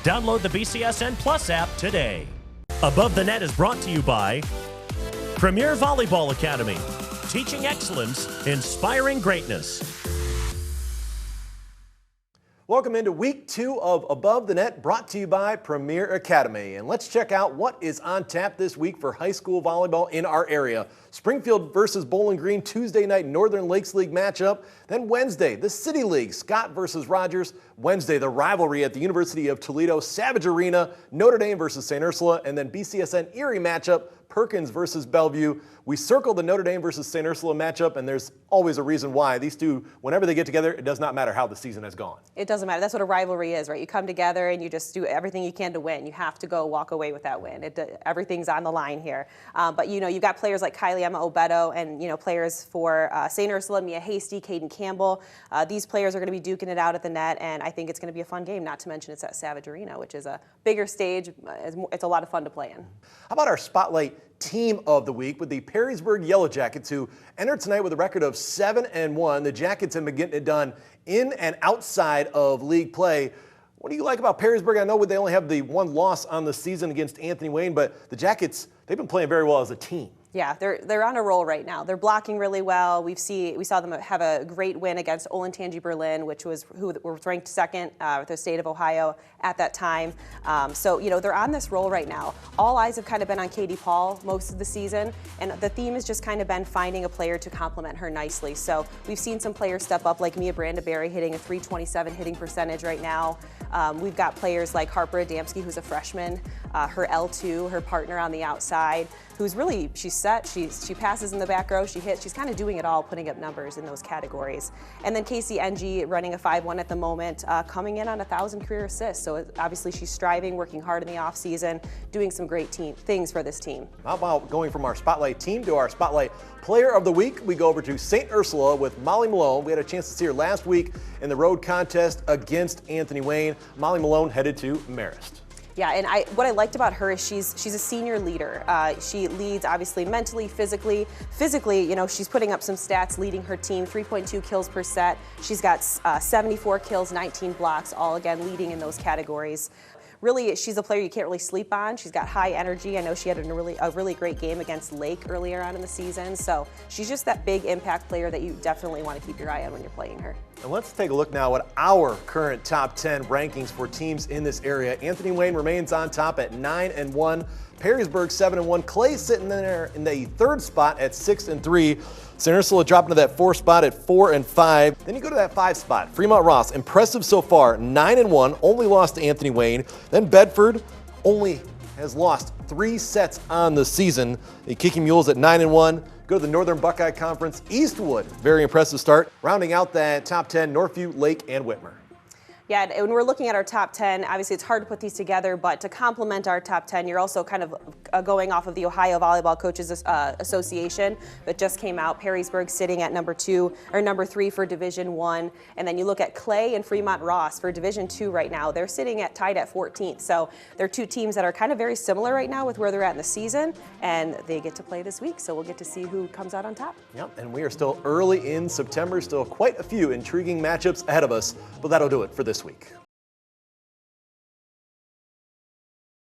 Download the BCSN Plus app today. Above the Net is brought to you by Premier Volleyball Academy, teaching excellence, inspiring greatness. Welcome into week 2 of Above the Net, brought to you by Premier Academy. And let's check out what is on tap this week for high school volleyball in our area. Springfield versus Bowling Green, Tuesday night Northern Lakes League matchup. Then Wednesday, the City League, Scott versus Rogers. Wednesday, the rivalry at the University of Toledo, Savage Arena, Notre Dame versus St. Ursula. And then BCSN Erie matchup, Perkins versus Bellevue. We circled the Notre Dame versus St. Ursula matchup, and there's always a reason why. These two, whenever they get together, it does not matter how the season has gone. It doesn't matter. That's what a rivalry is, right? You come together and you just do everything you can to win. You have to go walk away with that win. Everything's on the line here. But, you know, you've got players like Kylie Emma Obedo and, you know, players for St. Ursula, Mia Hasty, Caden Campbell. These players are going to be duking it out at the net, and I think it's going to be a fun game, not to mention it's at Savage Arena, which is a bigger stage. It's a lot of fun to play in. How about our Spotlight Team of the Week with the Perrysburg Yellow Jackets, who entered tonight with a record of 7-1. The Jackets have been getting it done in and outside of league play. What do you like about Perrysburg? I know they only have the one loss on the season against Anthony Wayne, but the Jackets, they've been playing very well as a team. Yeah, they're on a roll right now. They're blocking really well. We saw them have a great win against Olentangy Berlin, who was ranked second with the state of Ohio at that time. So, you know, they're on this roll right now. All eyes have kind of been on Katie Paul most of the season, and the theme has just kind of been finding a player to complement her nicely. So we've seen some players step up, like Mia Brandaberry hitting a .327 hitting percentage right now. We've got players like Harper Adamski, who's a freshman, her L2, her partner on the outside, who's really, she's set, she passes in the back row, she hits, she's kind of doing it all, putting up numbers in those categories. And then Casey Ng running a 5-1 at the moment, coming in on 1,000 career assists. So obviously she's striving, working hard in the offseason, doing some great things for this team. How about going from our Spotlight team to our Spotlight Player of the Week? We go over to St. Ursula with Molly Malone. We had a chance to see her last week in the road contest against Anthony Wayne. Molly Malone headed to Marist. Yeah, and what I liked about her is she's a senior leader. She leads obviously mentally, physically. Physically, you know, she's putting up some stats, leading her team, 3.2 kills per set. She's got 74 kills, 19 blocks, all again leading in those categories. Really, she's a player you can't really sleep on. She's got high energy. I know she had a really great game against Lake earlier on in the season. So she's just that big impact player that you definitely want to keep your eye on when you're playing her. And let's take a look now at our current top 10 rankings for teams in this area. Anthony Wayne remains on top at 9-1. Perrysburg 7-1. Clay sitting there in the 3rd spot at 6-3. St. Ursula dropping to that 4th spot at 4-5. Then you go to that 5th spot. Fremont Ross, impressive so far, 9-1, only lost to Anthony Wayne. Then Bedford only has lost 3 sets on the season. The Kicking Mules at 9-1. Go to the Northern Buckeye Conference. Eastwood, very impressive start. Rounding out that top 10, Northview, Lake, and Whitmer. Yeah, and when we're looking at our top 10, obviously it's hard to put these together, but to complement our top 10, you're also kind of going off of the Ohio Volleyball Coaches Association that just came out. Perrysburg sitting at number 3 for Division I, and then you look at Clay and Fremont Ross for Division II right now. They're sitting tied at 14th, so they're two teams that are kind of very similar right now with where they're at in the season, and they get to play this week, so we'll get to see who comes out on top. Yep, and we are still early in September, still quite a few intriguing matchups ahead of us, but that'll do it for this week.